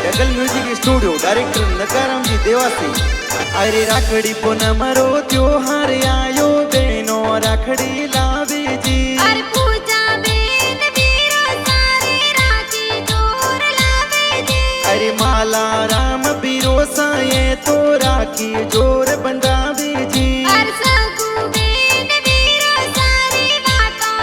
डगल music studio director नकाराम जी देवासी। अरे राखड़ी पूनम रो त्योहार आयो बहनो राखड़ी लावे जी। अरे पूजा बेन वीरो सारे राखी जोर लावे जी। अरे माला राम बीरो साये तो राखी जोर बंधावे जी। अरे सगु बेन वीरो सारी बातों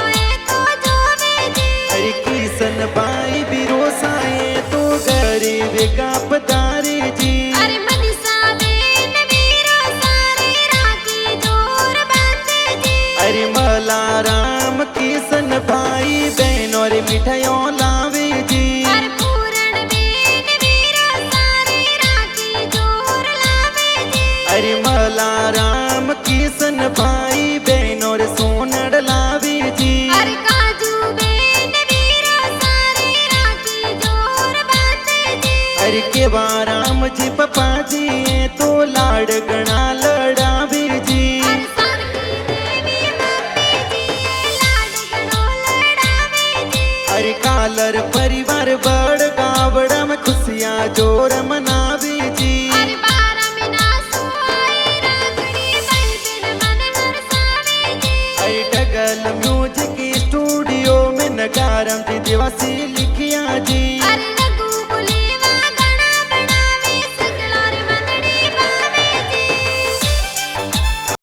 तो जोवे जी। अरे किसन बाई बीरो साये तो गरीब का पधारे जी। अरे मनीषा बेन वीरो सारे राखी जोर बांधे जी। अरे मला राम किसन भाई बहन और मिठाइयों लावे जी। अरे पूरण बेन वीरो सारे राखी जोर लावे जी। अरे मला राम किसन भाई बहन और सोनड़ लावे जी। अरे काजू बेन वीरो सारे राखी जोर बांधे जी। अरे केवा राम जी पप्पा जी तो लाड गणा लड़ावे जी। अरे सारकी देवी मम्मी जी लाड गणो लड़ावे जी। अरे कालर परिवार बड़ गावड़ा में खुशियाँ जोर मनावे जी। अरे 12 महीना सुहाई राखड़ी भाई बहन मन हरसावे जी। अरे डगल म्यूजिक स्टूडियो में नगारम जी देवासी लिखिया जी।